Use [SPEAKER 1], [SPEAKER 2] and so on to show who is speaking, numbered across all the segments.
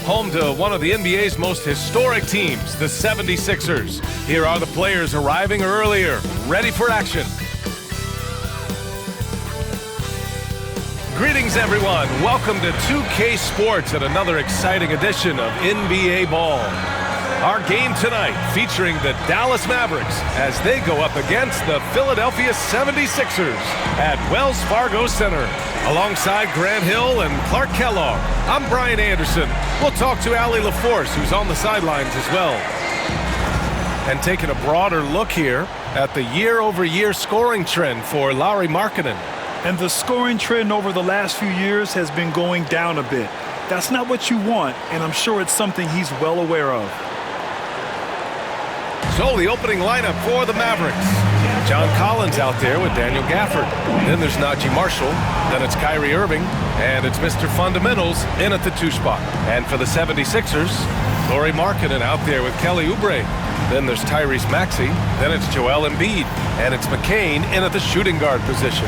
[SPEAKER 1] home to one of the NBA's most historic teams, the 76ers. Here are the players arriving earlier, ready for action. Greetings, everyone. Welcome to 2K Sports and another exciting edition of NBA Ball. Our game tonight featuring the Dallas Mavericks as they go up against the Philadelphia 76ers at Wells Fargo Center. Alongside Grant Hill and Clark Kellogg, I'm Brian Anderson. We'll talk to Allie LaForce, who's on the sidelines as well. And taking a broader look here at the year-over-year scoring trend for Lauri Markkanen.
[SPEAKER 2] And the scoring trend over the last few years has been going down a bit. That's not what you want, and I'm sure it's something he's well aware of.
[SPEAKER 1] So the opening lineup for the Mavericks. John Collins out there with Daniel Gafford. Then there's Najee Marshall. Then it's Kyrie Irving. And it's Mr. Fundamentals in at the 2 spot. And for the 76ers, Lauri Markkanen out there with Kelly Oubre. Then there's Tyrese Maxey. Then it's Joel Embiid. And it's McCain in at the shooting guard position.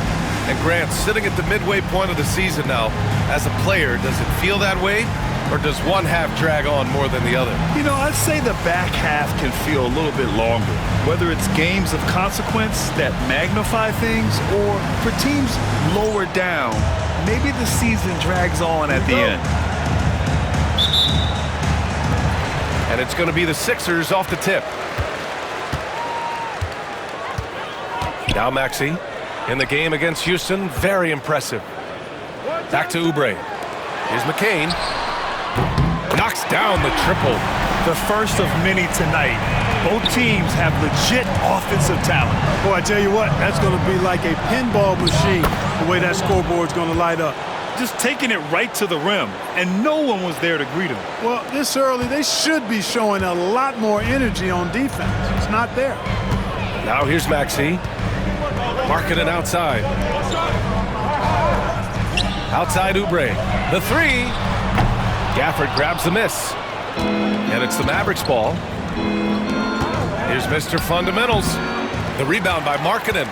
[SPEAKER 1] And Grant, sitting at the midway point of the season now, as a player, does it feel that way? Or does one half drag on more than the other?
[SPEAKER 2] You know, I'd say the back half can feel a little bit longer. Whether it's games of consequence that magnify things, or for teams lower down, maybe the season drags on at the end.
[SPEAKER 1] And it's going to be the Sixers off the tip. Now Maxey in the game against Houston. Very impressive. Back to Oubre. Here's McCain. Knocks down the triple.
[SPEAKER 2] The first of many tonight. Both teams have legit offensive talent.
[SPEAKER 3] Boy, I tell you what, that's going to be like a pinball machine, the way that scoreboard's going to light up.
[SPEAKER 2] Just taking it right to the rim, and no one was there to greet him.
[SPEAKER 3] Well, this early, they should be showing a lot more energy on defense. It's not there.
[SPEAKER 1] Now here's Maxey. Markkanen outside. Outside Oubre. The 3. Gafford grabs the miss. And it's the Mavericks ball. Here's Mr. Fundamentals. The rebound by Markkanen.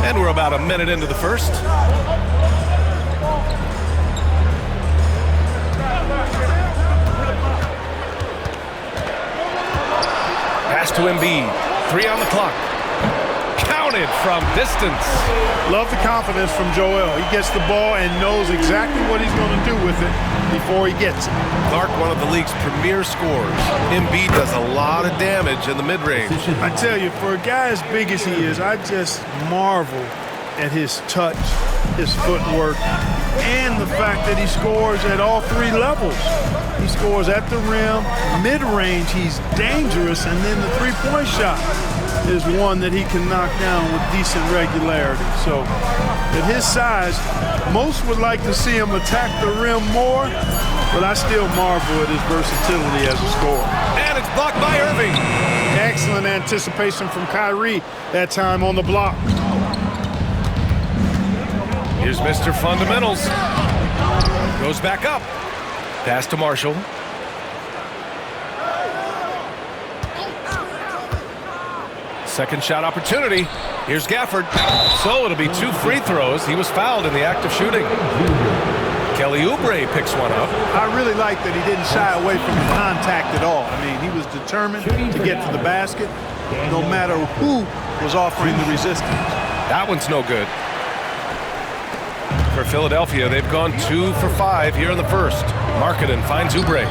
[SPEAKER 1] And we're about a minute into the first. Pass to Embiid. 3 on the clock. Counted from distance.
[SPEAKER 3] Love the confidence from Joel. He gets the ball and knows exactly what he's going to do with it before he gets it.
[SPEAKER 1] Clark, one of the league's premier scorers. Embiid does a lot of damage in the mid-range.
[SPEAKER 3] I tell you, for a guy as big as he is, I just marvel at his touch, his footwork, and the fact that he scores at all 3 levels. He scores at the rim, mid-range, he's dangerous, and then the three-point shot is one that he can knock down with decent regularity. So at his size, most would like to see him attack the rim more, but I still marvel at his versatility as a scorer.
[SPEAKER 1] And it's blocked by Irving.
[SPEAKER 3] Excellent anticipation from Kyrie that time on the block.
[SPEAKER 1] Here's Mr. Fundamentals. Goes back up. Pass to Marshall. Second shot opportunity. Here's Gafford. So it'll be 2 free throws. He was fouled in the act of shooting. Kelly Oubre picks one up.
[SPEAKER 3] I really like that he didn't shy away from the contact at all. I mean, he was determined to get to the basket no matter who was offering the resistance.
[SPEAKER 1] That one's no good. For Philadelphia, they've gone 2 for 5 here in the first. Markkanen finds Oubre.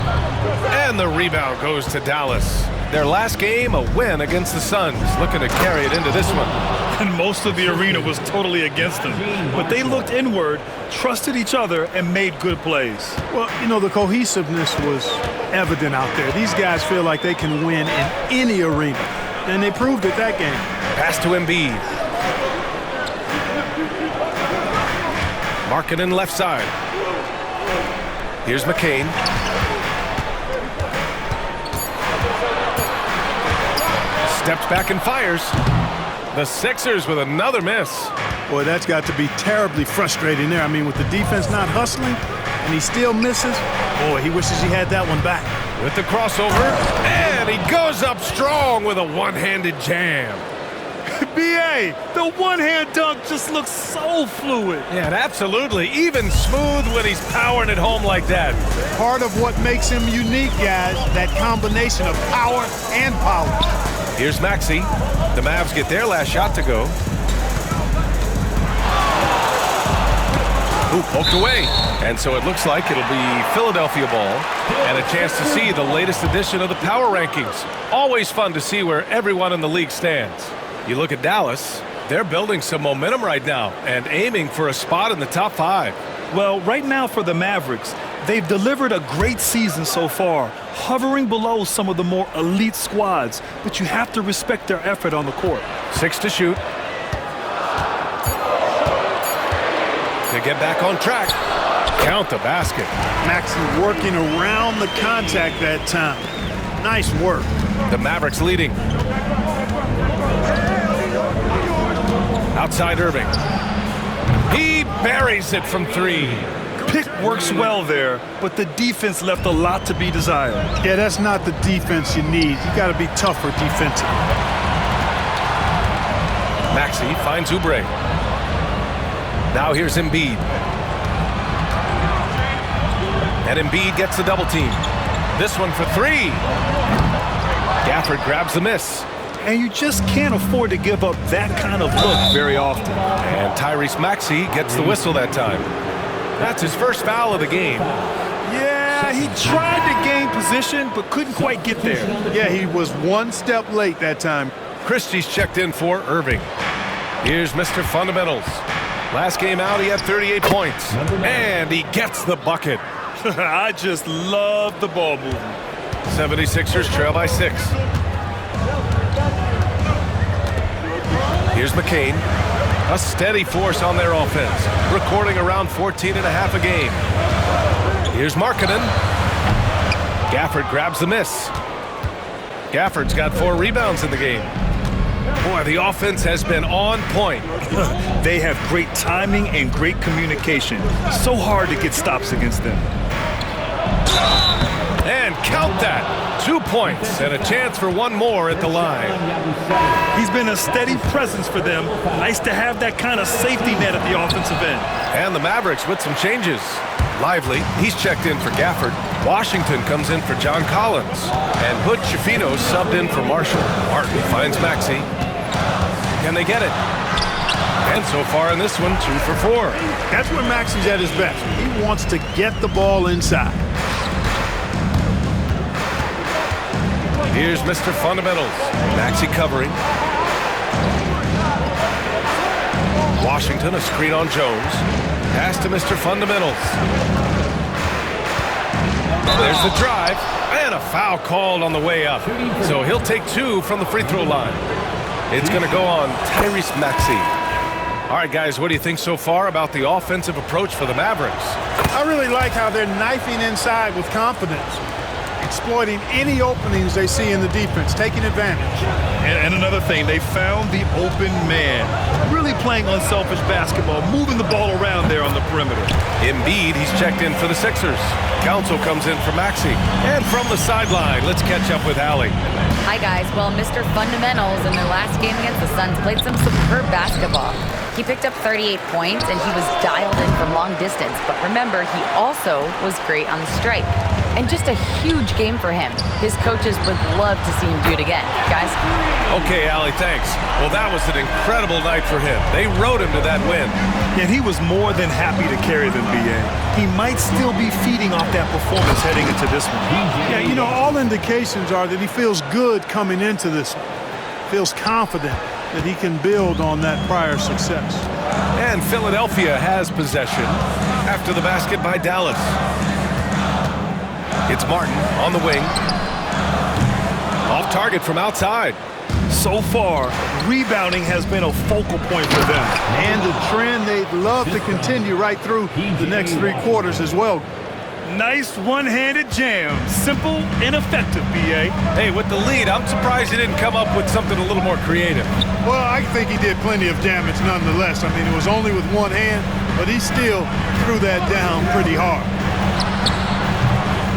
[SPEAKER 1] And the rebound goes to Dallas. Their last game, a win against the Suns, looking to carry it into this one.
[SPEAKER 2] And most of the arena was totally against them. But they looked inward, trusted each other, and made good plays.
[SPEAKER 3] Well, you know, the cohesiveness was evident out there. These guys feel like they can win in any arena, and they proved it that game.
[SPEAKER 1] Pass to Embiid. Markkanen left side. Here's McCain. Steps back and fires. The Sixers with another miss.
[SPEAKER 3] Boy, that's got to be terribly frustrating there. I mean, with the defense not hustling and he still misses, boy, he wishes he had that one back.
[SPEAKER 1] With the crossover, and he goes up strong with a one-handed jam.
[SPEAKER 2] B.A., the one-hand dunk just looks so fluid.
[SPEAKER 1] Yeah, and absolutely. Even smooth when he's powering it home like that.
[SPEAKER 3] Part of what makes him unique, guys, that combination of power and polish.
[SPEAKER 1] Here's Maxey. The Mavs get their last shot to go. Ooh, poked away. And so it looks like it'll be Philadelphia ball and a chance to see the latest edition of the power rankings. Always fun to see where everyone in the league stands. You look at Dallas, they're building some momentum right now and aiming for a spot in the top 5.
[SPEAKER 2] Well, right now for the Mavericks, they've delivered a great season so far, hovering below some of the more elite squads, but you have to respect their effort on the court.
[SPEAKER 1] 6 to shoot. To get back on track. Count the basket.
[SPEAKER 3] Maxey working around the contact that time. Nice work.
[SPEAKER 1] The Mavericks leading. Outside Irving. He buries it from 3.
[SPEAKER 2] Pick works well there, but the defense left a lot to be desired.
[SPEAKER 3] Yeah, that's not the defense you need. You got to be tougher defensively.
[SPEAKER 1] Maxey finds Oubre. Now here's Embiid. And Embiid gets the double team. This one for 3. Gafford grabs the miss.
[SPEAKER 2] And you just can't afford to give up that kind of look very often.
[SPEAKER 1] And Tyrese Maxey gets the whistle that time. That's his first foul of the game.
[SPEAKER 2] Yeah, he tried to gain position, but couldn't quite get there.
[SPEAKER 3] Yeah, he was one step late that time.
[SPEAKER 1] Christie's checked in for Irving. Here's Mr. Fundamentals. Last game out, he had 38 points. And he gets the bucket.
[SPEAKER 2] I just love the ball movement.
[SPEAKER 1] 76ers trail by 6. Here's McCain. A steady force on their offense, recording around 14 and a half a game. Here's Markkanen. Gafford grabs the miss. Gafford's got 4 rebounds in the game. Boy, the offense has been on point.
[SPEAKER 2] They have great timing and great communication. So hard to get stops against them.
[SPEAKER 1] And count that. 2 points and a chance for one more at the line.
[SPEAKER 2] He's been a steady presence for them. Nice to have that kind of safety net at the offensive end.
[SPEAKER 1] And the Mavericks with some changes. Lively, he's checked in for Gafford. Washington comes in for John Collins. And Hood Schifino subbed in for Marshall. Martin finds Maxey. Can they get it? And so far in this one, 2 for 4.
[SPEAKER 3] That's when Maxey's at his best. He wants to get the ball inside.
[SPEAKER 1] Here's Mr. Fundamentals. Maxey covering. Washington, a screen on Jones. Pass to Mr. Fundamentals. There's the drive. And a foul called on the way up. So he'll take 2 from the free throw line. It's going to go on Tyrese Maxey. All right, guys, what do you think so far about the offensive approach for the Mavericks?
[SPEAKER 3] I really like how they're knifing inside with confidence, exploiting any openings they see in the defense, taking advantage.
[SPEAKER 2] And another thing, they found the open man. Really playing unselfish basketball, moving the ball around there on the perimeter.
[SPEAKER 1] Embiid, he's checked in for the Sixers. Council comes in for Maxey. And from the sideline, let's catch up with Allie.
[SPEAKER 4] Hi, guys. Well, Mr. Fundamentals in their last game against the Suns played some superb basketball. He picked up 38 points, and he was dialed in from long distance. But remember, he also was great on the stripe. And just a huge game for him. His coaches would love to see him do it again. Guys?
[SPEAKER 1] Okay, Allie, thanks. Well, that was an incredible night for him. They rode him to that win.
[SPEAKER 2] And he was more than happy to carry them, B.A. He might still be feeding off that performance heading into this one.
[SPEAKER 3] Yeah, you know, all indications are that he feels good coming into this one. Feels confident that he can build on that prior success.
[SPEAKER 1] And Philadelphia has possession after the basket by Dallas. It's Martin on the wing. Off target from outside.
[SPEAKER 2] So far, rebounding has been a focal point for them.
[SPEAKER 3] And the trend they'd love to continue right through the next 3 quarters as well.
[SPEAKER 2] Nice one-handed jam. Simple and effective, B.A.
[SPEAKER 1] Hey, with the lead, I'm surprised he didn't come up with something a little more creative.
[SPEAKER 3] Well, I think he did plenty of damage nonetheless. I mean, it was only with one hand, but he still threw that down pretty hard.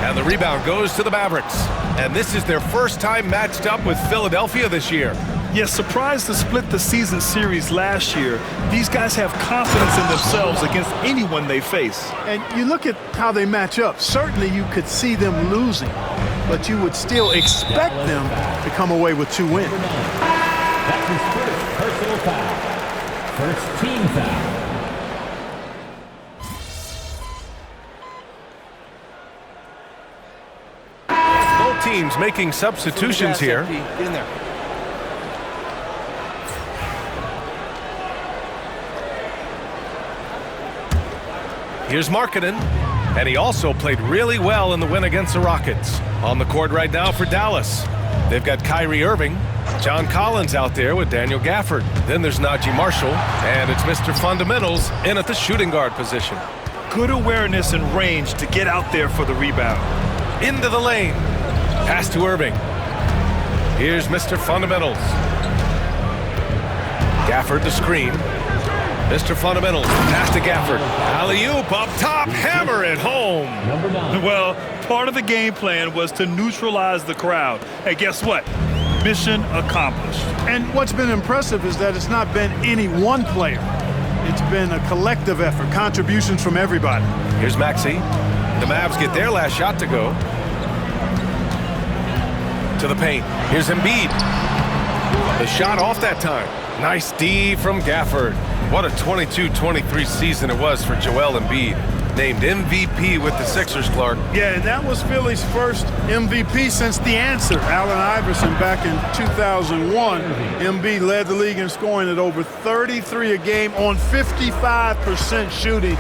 [SPEAKER 1] And the rebound goes to the Mavericks. And this is their first time matched up with Philadelphia this year.
[SPEAKER 2] Yes, surprised to split the season series last year, these guys have confidence in themselves against anyone they face.
[SPEAKER 3] And you look at how they match up. Certainly you could see them losing, but you would still expect them to come away with 2 wins.
[SPEAKER 5] That's his first personal foul. First team foul.
[SPEAKER 1] Both teams making substitutions here.
[SPEAKER 6] Get in there.
[SPEAKER 1] Here's Markkanen, and he also played really well in the win against the Rockets. On the court right now for Dallas, they've got Kyrie Irving, John Collins out there with Daniel Gafford. Then there's Najee Marshall, and it's Mr. Fundamentals in at the shooting guard position.
[SPEAKER 2] Good awareness and range to get out there for the rebound.
[SPEAKER 1] Into the lane. Pass to Irving. Here's Mr. Fundamentals. Gafford the screen. Mr. Fundamentals, pass to Gafford. Alley-oop up top, hammer it home.
[SPEAKER 5] Number 9.
[SPEAKER 2] Well, part of the game plan was to neutralize the crowd. And guess what? Mission accomplished.
[SPEAKER 3] And what's been impressive is that it's not been any one player. It's been a collective effort, contributions from everybody.
[SPEAKER 1] Here's Maxey. The Mavs get their last shot to go. To the paint. Here's Embiid. The shot off that time. Nice D from Gafford. What a 22-23 season it was for Joel Embiid. Named MVP with the Sixers, Clark.
[SPEAKER 3] Yeah, and that was Philly's first MVP since the answer. Allen Iverson back in 2001. Embiid led the league in scoring at over 33 a game on 55% shooting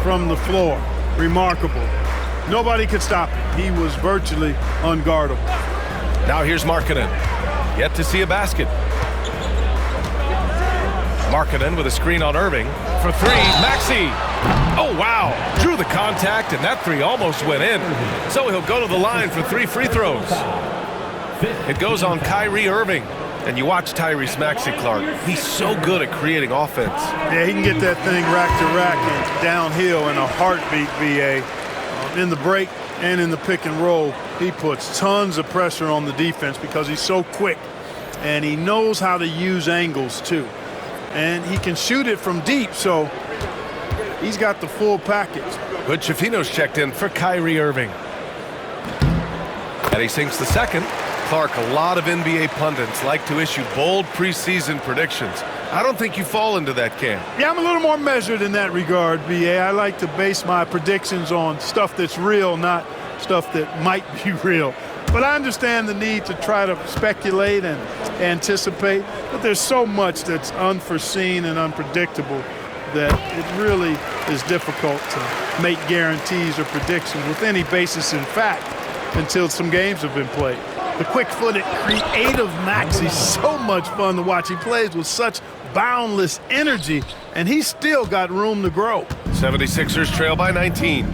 [SPEAKER 3] from the floor. Remarkable. Nobody could stop him. He was virtually unguardable.
[SPEAKER 1] Now here's Markkanen. Yet to see a basket. Markkanen with a screen on Irving. For 3, Maxey. Oh, wow. Drew the contact, and that 3 almost went in. So he'll go to the line for 3 free throws. It goes on Kyrie Irving. And you watch Tyrese Maxey, Clark. He's so good at creating offense.
[SPEAKER 3] Yeah, he can get that thing rack to rack and downhill in a heartbeat, VA. In the break and in the pick and roll, he puts tons of pressure on the defense because he's so quick. And he knows how to use angles, too. And he can shoot it from deep, so he's got the full package.
[SPEAKER 1] Good Schifino's checked in for Kyrie Irving. And he sinks the second. Clark, a lot of NBA pundits like to issue bold preseason predictions. I don't think you fall into that camp.
[SPEAKER 3] Yeah, I'm a little more measured in that regard, BA. I like to base my predictions on stuff that's real, not stuff that might be real. But I understand the need to try to speculate and anticipate. But there's so much that's unforeseen and unpredictable that it really is difficult to make guarantees or predictions with any basis in fact until some games have been played. The quick-footed, creative Maxey's so much fun to watch. He plays with such boundless energy, and he's still got room to grow.
[SPEAKER 1] 76ers trail by 19.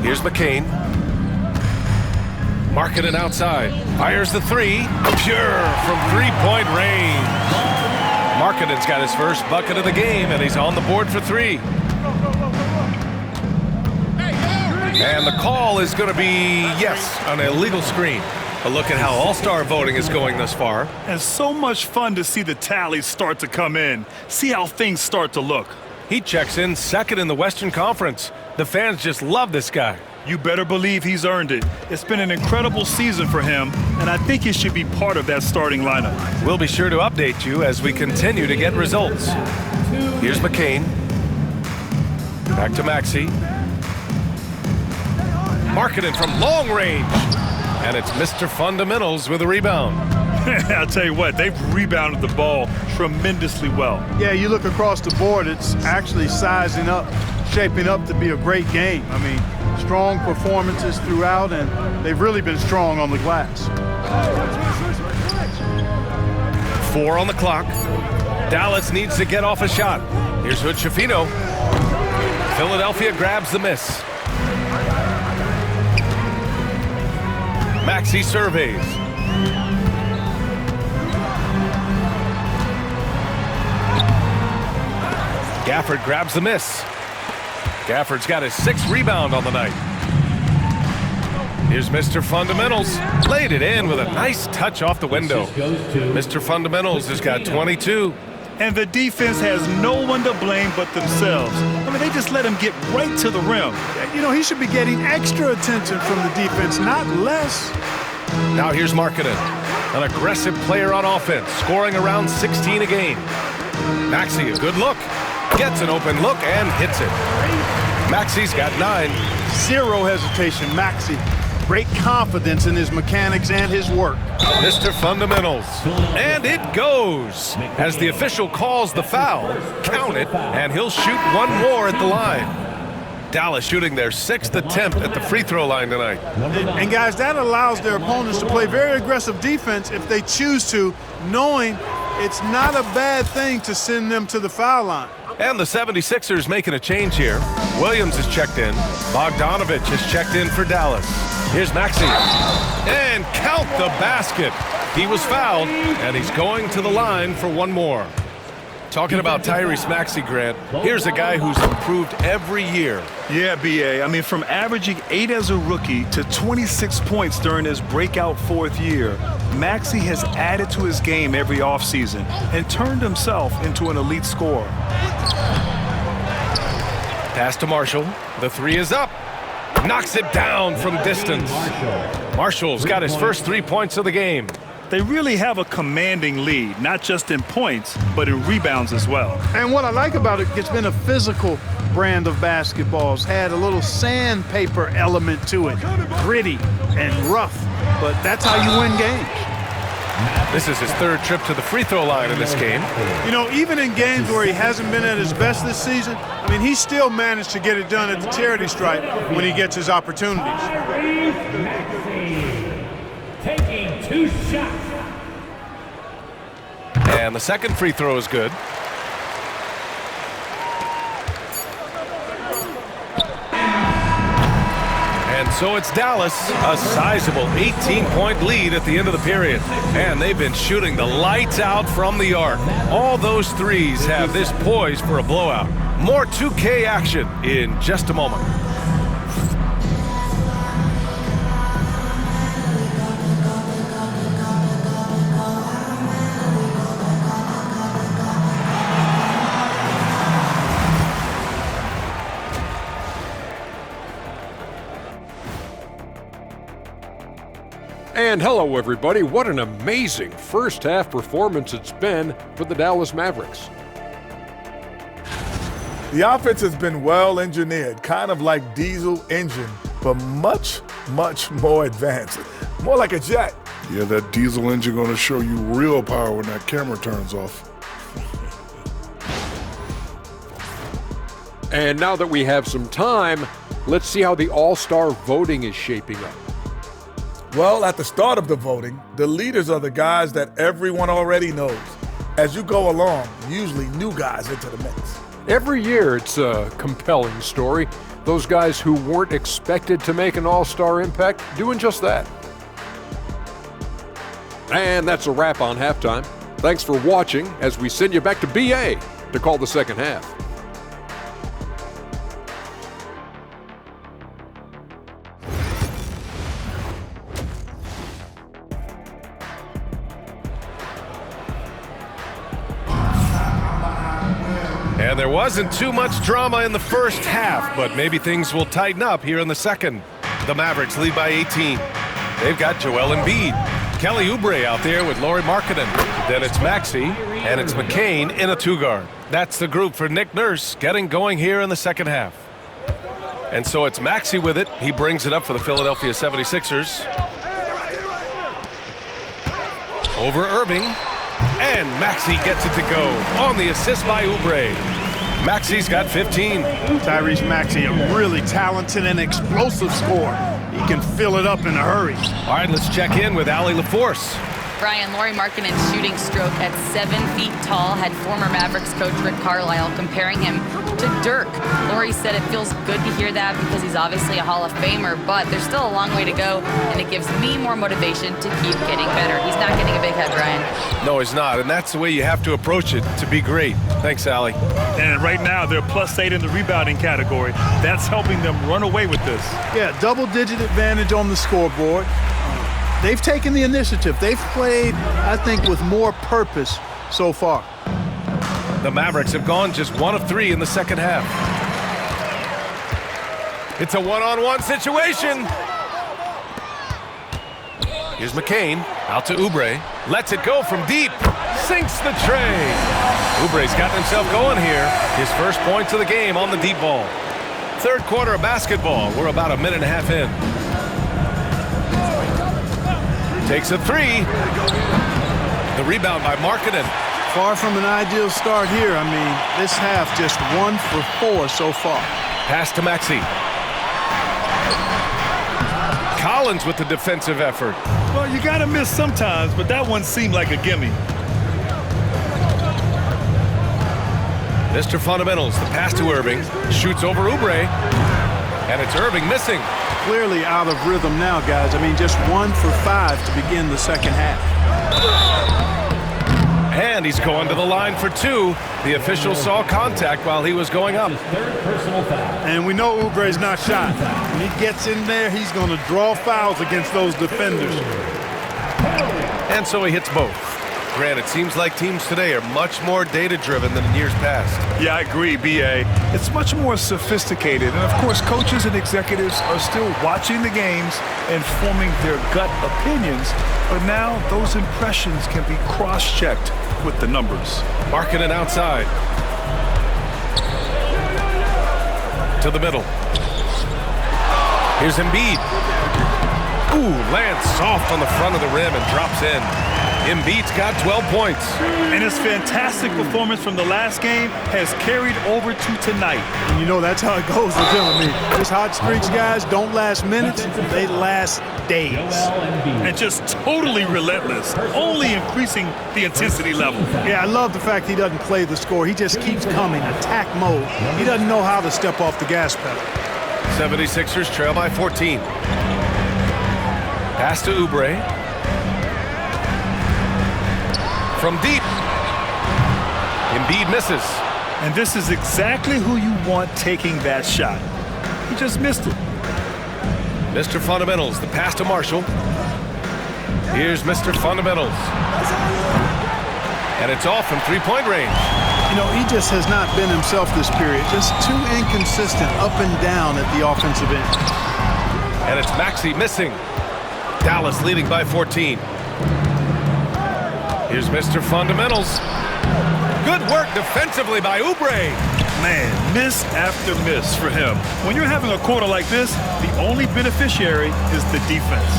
[SPEAKER 1] Here's McCain. Markkanen outside. Fires the 3. Pure from three-point range. Markkanen's got his first bucket of the game, and he's on the board for 3. And the call is going to be, yes, an illegal screen. A look at how all-star voting is going thus far.
[SPEAKER 2] And so much fun to see the tallies start to come in. See how things start to look.
[SPEAKER 1] He checks in second in the Western Conference. The fans just love this guy.
[SPEAKER 2] You better believe he's earned it. It's been an incredible season for him, and I think he should be part of that starting lineup.
[SPEAKER 1] We'll be sure to update you as we continue to get results. Here's McCain. Back to Maxey. Markkanen from long range. And it's Mr. Fundamentals with a rebound.
[SPEAKER 2] I'll tell you what, they've rebounded the ball tremendously well.
[SPEAKER 3] Yeah, you look across the board, it's actually sizing up, shaping up to be a great game. I mean, strong performances throughout, and they've really been strong on the glass.
[SPEAKER 1] 4 on the clock. Dallas needs to get off a shot. Here's Hood Schifino. Philadelphia grabs the miss. Maxey surveys. Gafford grabs the miss. Gafford's got his 6th rebound on the night. Here's Mr. Fundamentals. Laid it in with a nice touch off the window. Mr. Fundamentals has got 22.
[SPEAKER 2] And the defense has no one to blame but themselves. I mean, they just let him get right to the rim.
[SPEAKER 3] You know, he should be getting extra attention from the defense, not less.
[SPEAKER 1] Now here's Markkanen, an aggressive player on offense, scoring around 16 a game. Maxey, a good look. Gets an open look and hits it. Maxey's got 9.
[SPEAKER 3] Zero hesitation, Maxey. Great confidence in his mechanics and his work.
[SPEAKER 1] Mr. Fundamentals. And it goes. As the official calls the foul, count it, and he'll shoot one more at the line. Dallas shooting their 6th attempt at the free throw line tonight.
[SPEAKER 3] And guys, that allows their opponents to play very aggressive defense if they choose to, knowing it's not a bad thing to send them to the foul line.
[SPEAKER 1] And the 76ers making a change here. Williams is checked in. Bogdanovich is checked in for Dallas. Here's Maxey. And count the basket. He was fouled, and he's going to the line for one more. Talking about Tyrese Maxey, Grant, here's a guy who's improved every year.
[SPEAKER 2] Yeah, B.A. I mean, from averaging 8 as a rookie to 26 points during his breakout 4th year, Maxey has added to his game every offseason and turned himself into an elite scorer.
[SPEAKER 1] Pass to Marshall. The 3 is up. Knocks it down from distance. Marshall's got his first 3 points of the game.
[SPEAKER 2] They really have a commanding lead, not just in points, but in rebounds as well.
[SPEAKER 3] And what I like about it, it's been a physical brand of basketball. It's had a little sandpaper element to it. Gritty and rough, but that's how you win games.
[SPEAKER 1] This is his 3rd trip to the free throw line in this game.
[SPEAKER 3] You know, even in games where he hasn't been at his best this season, I mean, he still managed to get it done at the charity stripe when he gets his opportunities.
[SPEAKER 5] Taking 2 shots.
[SPEAKER 1] And the 2nd free throw is good. And so it's Dallas, a sizable 18-point lead at the end of the period. And they've been shooting the lights out from the arc. All those threes have this poised for a blowout. More 2K action in just a moment.
[SPEAKER 6] And hello, everybody. What an amazing first-half performance it's been for the Dallas Mavericks.
[SPEAKER 7] The offense has been well engineered, kind of like diesel engine, but much, much more advanced. More like a jet.
[SPEAKER 8] Yeah, that diesel engine going to show you real power when that camera turns off.
[SPEAKER 6] And now that we have some time, let's see how the All-Star voting is shaping up.
[SPEAKER 7] Well, at the start of the voting, the leaders are the guys that everyone already knows. As you go along, usually new guys into the mix.
[SPEAKER 6] Every year, it's a compelling story. Those guys who weren't expected to make an all-star impact doing just that. And that's a wrap on halftime. Thanks for watching as we send you back to BA to call the second half.
[SPEAKER 1] And there wasn't too much drama in the first half, but maybe things will tighten up here in the second. The Mavericks lead by 18. They've got Joel Embiid, Kelly Oubre out there with Lauri Markkanen. Then it's Maxey, and it's McCain in a 2-guard. That's the group for Nick Nurse getting going here in the second half. And so it's Maxey with it. He brings it up for the Philadelphia 76ers. Over Irving. And Maxey gets it to go on the assist by Oubre. Maxey's got 15.
[SPEAKER 3] Tyrese Maxey, a really talented and explosive scorer. He can fill it up in a hurry.
[SPEAKER 1] All right, let's check in with Allie LaForce.
[SPEAKER 4] Brian, Lauri Markkanen's shooting stroke at 7 feet tall had former Mavericks coach Rick Carlisle comparing him to Dirk. Lauri said it feels good to hear that because he's obviously a Hall of Famer, but there's still a long way to go, and it gives me more motivation to keep getting better. He's not getting a big head, Brian.
[SPEAKER 1] No, he's not, and that's the way you have to approach it to be great. Thanks, Allie.
[SPEAKER 2] And right now, they're +8 in the rebounding category. That's helping them run away with this.
[SPEAKER 3] Yeah, double-digit advantage on the scoreboard. They've taken the initiative. They've played, I think, with more purpose so far.
[SPEAKER 1] The Mavericks have gone just 1 of 3 in the second half. It's a one-on-one situation. Here's McCain, out to Oubre. Lets it go from deep. Sinks the tray. Oubre's gotten himself going here. His first points of the game on the deep ball. Third quarter of basketball. We're about a minute and a half in. Takes a 3. The rebound by Markkanen.
[SPEAKER 3] Far from an ideal start here. I mean, this half just 1 for 4 so far.
[SPEAKER 1] Pass to Maxey. Collins with the defensive effort.
[SPEAKER 2] Well, you got to miss sometimes, but that one seemed like a gimme.
[SPEAKER 1] Mr. Fundamentals, the pass to Irving. Shoots over Oubre. And it's Irving missing.
[SPEAKER 3] Clearly out of rhythm now, guys. I mean, just 1 for 5 to begin the second half.
[SPEAKER 1] And he's going to the line for 2. The official saw contact while he was going up.
[SPEAKER 3] And we know Oubre's not shy. When he gets in there, he's going to draw fouls against those defenders.
[SPEAKER 1] And so he hits both. Grant, it seems like teams today are much more data-driven than in years past.
[SPEAKER 2] Yeah, I agree, B.A. It's much more sophisticated. And, of course, coaches and executives are still watching the games and forming their gut opinions. But now those impressions can be cross-checked with the numbers.
[SPEAKER 1] Markkanen outside. To the middle. Here's Embiid. Ooh, lands soft on the front of the rim and drops in. Embiid's got 12 points.
[SPEAKER 2] And his fantastic performance from the last game has carried over to tonight.
[SPEAKER 3] And you know that's how it goes with him. I mean, these hot streaks, guys, don't last minutes. They last days.
[SPEAKER 2] And just totally relentless, only increasing the intensity level.
[SPEAKER 3] Yeah, I love the fact he doesn't play the score. He just keeps coming, attack mode. He doesn't know how to step off the gas pedal.
[SPEAKER 1] 76ers trail by 14. Pass to Oubre. From deep. Embiid misses.
[SPEAKER 2] And this is exactly who you want taking that shot. He just missed it.
[SPEAKER 1] Mr. Fundamentals, the pass to Marshall. Here's Mr. Fundamentals. And it's off from three-point range.
[SPEAKER 3] You know, he just has not been himself this period. Just too inconsistent up and down at the offensive end.
[SPEAKER 1] And it's Maxey missing. Dallas leading by 14. Here's Mr. Fundamentals. Good work defensively by Oubre.
[SPEAKER 2] Man, miss after miss for him. When you're having a quarter like this, the only beneficiary is the defense.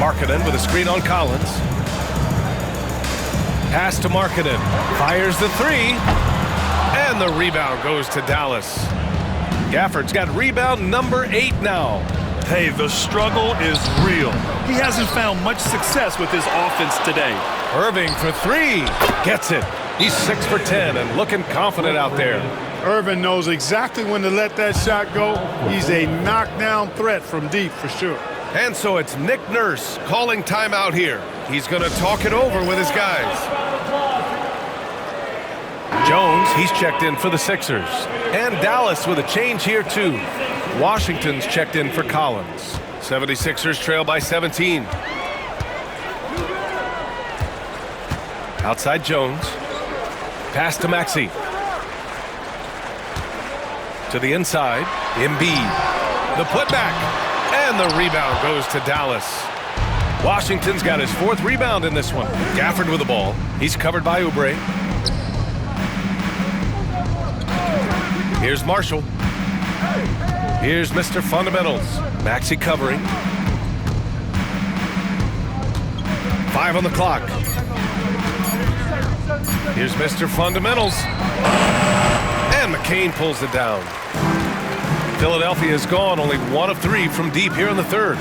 [SPEAKER 1] Markkanen with a screen on Collins. Pass to Markkanen. Fires the 3. And the rebound goes to Dallas. Gafford's got rebound number 8 now.
[SPEAKER 2] Hey, the struggle is real. He hasn't found much success with his offense today.
[SPEAKER 1] Irving for 3. Gets it. He's 6 for 10 and looking confident out there.
[SPEAKER 3] Irving knows exactly when to let that shot go. He's a knockdown threat from deep for sure.
[SPEAKER 1] And so it's Nick Nurse calling timeout here. He's going to talk it over with his guys. Jones, he's checked in for the Sixers. And Dallas with a change here too. Washington's checked in for Collins. 76ers trail by 17. Outside Jones. Pass to Maxey. To the inside, Embiid. The putback. And the rebound goes to Dallas. Washington's got his 4th rebound in this one. Gafford with the ball. He's covered by Oubre. Here's Marshall. Here's Mr. Fundamentals. Maxey covering. 5 on the clock. Here's Mr. Fundamentals. And McCain pulls it down. Philadelphia has gone only 1 of 3 from deep here in the third.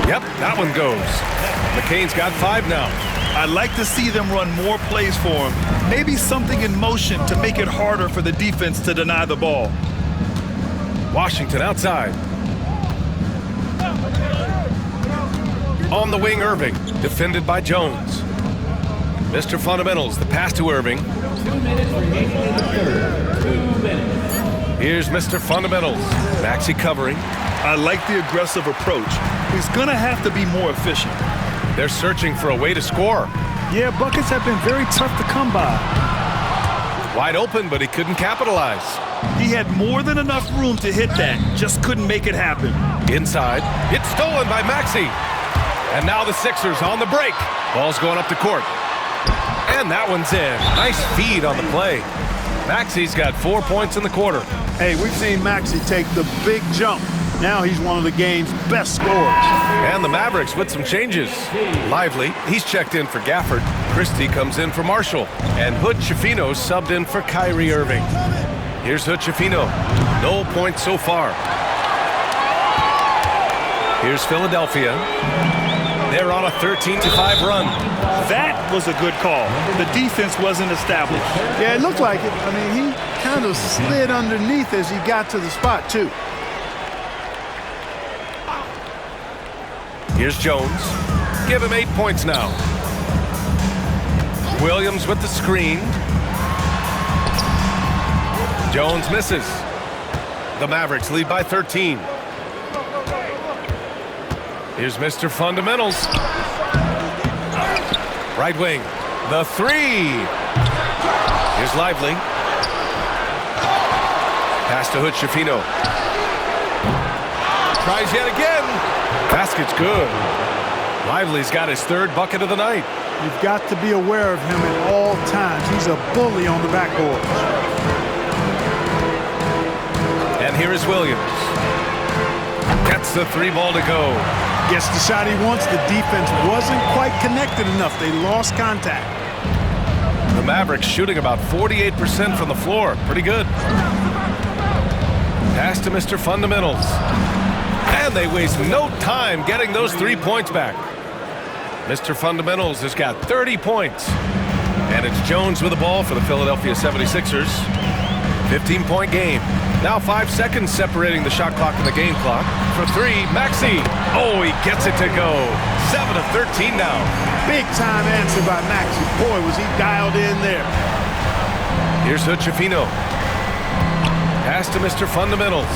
[SPEAKER 1] Yep, that one goes. McCain's got 5 now.
[SPEAKER 2] I'd like to see them run more plays for him. Maybe something in motion to make it harder for the defense to deny the ball.
[SPEAKER 1] Washington outside. On the wing, Irving, defended by Jones. Mr. Fundamentals, the pass to Irving.
[SPEAKER 5] 2 minutes remaining in the third. 2 minutes.
[SPEAKER 1] Here's Mr. Fundamentals. Maxey covering.
[SPEAKER 2] I like the aggressive approach. He's going to have to be more efficient.
[SPEAKER 1] They're searching for a way to score.
[SPEAKER 3] Yeah, buckets have been very tough to come by.
[SPEAKER 1] Wide open, but he couldn't capitalize.
[SPEAKER 2] He had more than enough room to hit that, just couldn't make it happen.
[SPEAKER 1] Inside. It's stolen by Maxey. And now the Sixers on the break. Ball's going up the court. And that one's in. Nice feed on the play. Maxey's got 4 points in the quarter.
[SPEAKER 3] Hey, we've seen Maxey take the big jump. Now he's one of the game's best scorers.
[SPEAKER 1] And the Mavericks with some changes. Lively, he's checked in for Gafford. Christie comes in for Marshall. And Hood Schifino subbed in for Kyrie Irving. Here's Hood Schifino. No points so far. Here's Philadelphia. They're on a 13-5 run.
[SPEAKER 2] That was a good call. The defense wasn't established.
[SPEAKER 3] Yeah, it looked like it. I mean, he kind of slid underneath as he got to the spot, too.
[SPEAKER 1] Here's Jones. Give him 8 points now. Williams with the screen. Jones misses. The Mavericks lead by 13. Here's Mr. Fundamentals. Right wing. The 3. Here's Lively. Pass to Hood Schifino. Tries yet again. Basket's good. Lively's got his 3rd bucket of the night.
[SPEAKER 3] You've got to be aware of him at all times. He's a bully on the backboard.
[SPEAKER 1] And here is Williams. Gets the 3 ball to go.
[SPEAKER 3] Gets the shot he wants. The defense wasn't quite connected enough. They lost contact.
[SPEAKER 1] The Mavericks shooting about 48% from the floor. Pretty good. Pass to Mr. Fundamentals. And they waste no time getting those 3 points back. Mr. Fundamentals has got 30 points. And it's Jones with the ball for the Philadelphia 76ers. 15-point game. Now 5 seconds separating the shot clock and the game clock. For 3, Maxey. Oh, he gets it to go. 7 of 13 now.
[SPEAKER 3] Big time answer by Maxey. Boy, was he dialed in there.
[SPEAKER 1] Here's Hood Schifino. Pass to Mr. Fundamentals.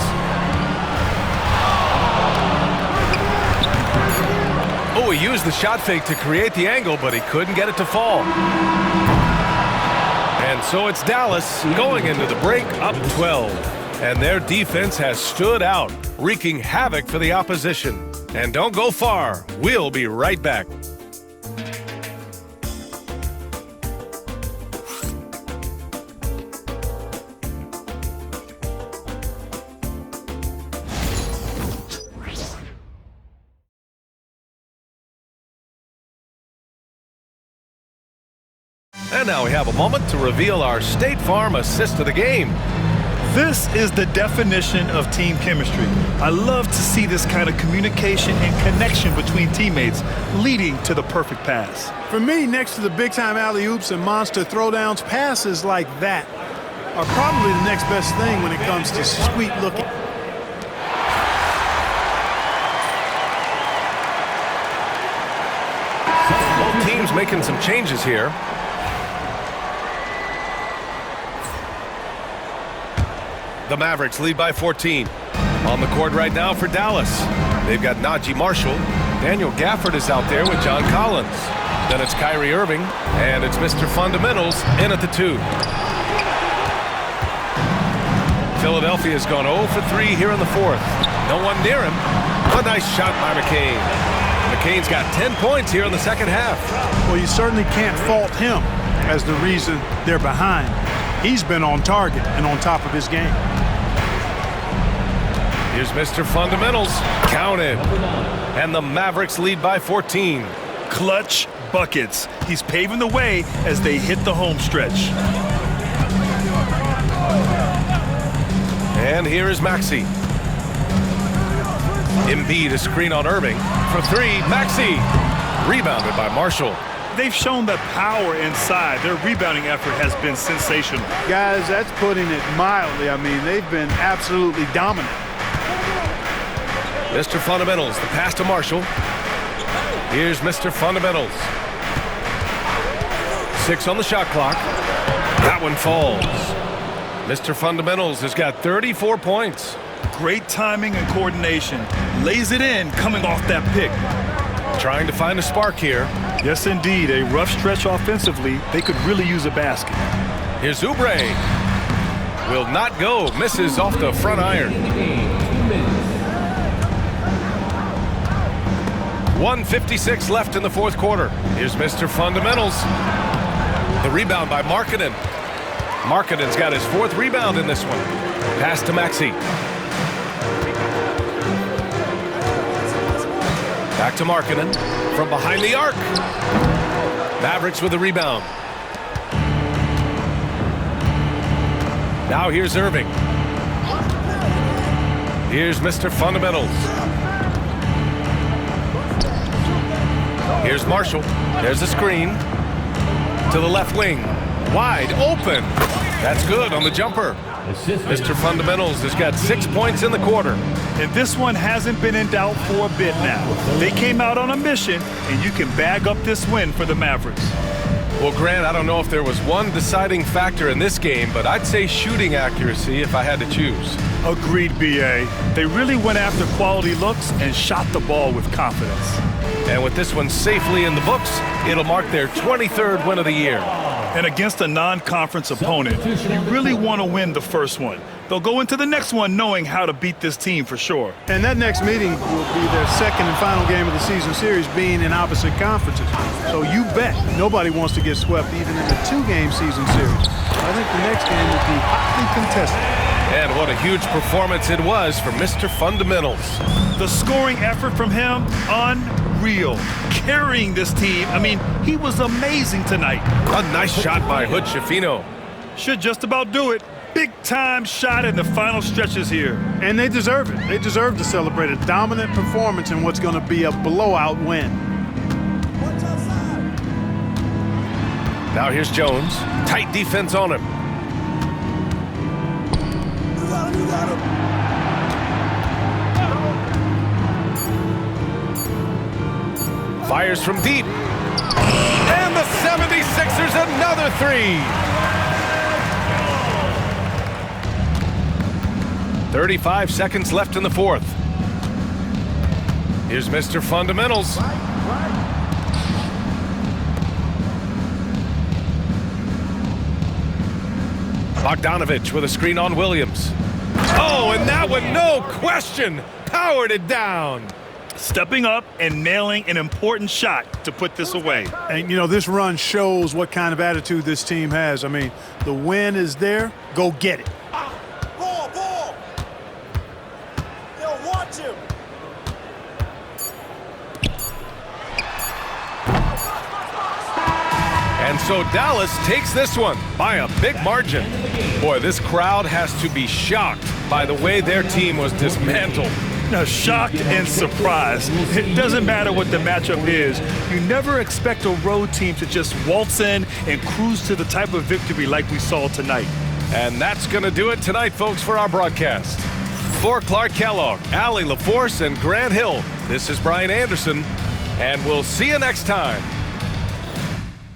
[SPEAKER 1] Oh, he used the shot fake to create the angle, but he couldn't get it to fall. And so it's Dallas going into the break up 12. And their defense has stood out, wreaking havoc for the opposition. And don't go far. We'll be right back. And now we have a moment to reveal our State Farm assist of the game.
[SPEAKER 2] This is the definition of team chemistry. I love to see this kind of communication and connection between teammates leading to the perfect pass.
[SPEAKER 3] For me, next to the big-time alley-oops and monster throwdowns, passes like that are probably the next best thing when it comes to sweet-looking.
[SPEAKER 1] Both teams making some changes here. The Mavericks lead by 14. On the court right now for Dallas. They've got Najee Marshall. Daniel Gafford is out there with John Collins. Then it's Kyrie Irving, and it's Mr. Fundamentals in at the 2. Philadelphia's gone 0 for 3 here in the 4th. No one near him. A nice shot by McCain. McCain's got 10 points here in the second half.
[SPEAKER 3] Well, you certainly can't fault him as the reason they're behind. He's been on target and on top of his game.
[SPEAKER 1] Here's Mr. Fundamentals. Counted. And the Mavericks lead by 14.
[SPEAKER 2] Clutch buckets. He's paving the way as they hit the home stretch.
[SPEAKER 1] And here is Maxey. Embiid a screen on Irving. For 3, Maxey. Rebounded by Marshall.
[SPEAKER 2] They've shown that power inside. Their rebounding effort has been sensational.
[SPEAKER 3] Guys, that's putting it mildly. I mean, they've been absolutely dominant.
[SPEAKER 1] Mr. Fundamentals, the pass to Marshall. Here's Mr. Fundamentals. 6 on the shot clock. That one falls. Mr. Fundamentals has got 34 points.
[SPEAKER 2] Great timing and coordination. Lays it in coming off that pick.
[SPEAKER 1] Trying to find a spark here.
[SPEAKER 2] Yes, indeed. A rough stretch offensively. They could really use a basket.
[SPEAKER 1] Here's Oubre. Will not go. Misses off the front iron. 1:56 left in the fourth quarter. Here's Mr. Fundamentals. The rebound by Markkanen. Markkanen's got his 4th rebound in this one. Pass to Maxey. Back to Markkanen from behind the arc. Mavericks with the rebound. Now here's Irving. Here's Mr. Fundamentals. Here's Marshall. There's a screen. To the left wing. Wide open. That's good on the jumper. Mr. Fundamentals has got 6 points in the quarter.
[SPEAKER 2] And this one hasn't been in doubt for a bit now. They came out on a mission, and you can bag up this win for the Mavericks.
[SPEAKER 1] Well, Grant, I don't know if there was one deciding factor in this game, but I'd say shooting accuracy if I had to choose.
[SPEAKER 2] Agreed, B.A. They really went after quality looks and shot the ball with confidence.
[SPEAKER 1] And with this one safely in the books, it'll mark their 23rd win of the year.
[SPEAKER 2] And against a non-conference opponent, you really want to win the first one. They'll go into the next one knowing how to beat this team for sure.
[SPEAKER 3] And that next meeting will be their second and final game of the season series, being in opposite conferences. So you bet nobody wants to get swept even in the 2-game season series. I think the next game will be hotly contested.
[SPEAKER 1] And what a huge performance it was for Mr. Fundamentals.
[SPEAKER 2] The scoring effort from him, unreal. Carrying this team, I mean, he was amazing tonight.
[SPEAKER 1] A nice shot by Hood Schifino.
[SPEAKER 2] Should just about do it. Big-time shot in the final stretches here.
[SPEAKER 3] And they deserve it. They deserve to celebrate a dominant performance in what's going to be a blowout win.
[SPEAKER 1] Now here's Jones. Tight defense on him. Fires from deep. And the 76ers another 3. 35 seconds left in the fourth. Here's Mr. Fundamentals. Bogdanovich with a screen on Williams. Oh, and that one, no question, powered it down.
[SPEAKER 2] Stepping up and nailing an important shot to put this away.
[SPEAKER 3] And, you know, this run shows what kind of attitude this team has. I mean, the win is there. Go get it.
[SPEAKER 9] Ball. Yo, watch him.
[SPEAKER 1] And so Dallas takes this one by a big margin. Boy, this crowd has to be shocked by the way their team was dismantled.
[SPEAKER 2] Now, shocked and surprised. It doesn't matter what the matchup is. You never expect a road team to just waltz in and cruise to the type of victory like we saw tonight.
[SPEAKER 1] And that's going to do it tonight, folks, for our broadcast. For Clark Kellogg, Allie LaForce, and Grant Hill, this is Brian Anderson, and we'll see you next time.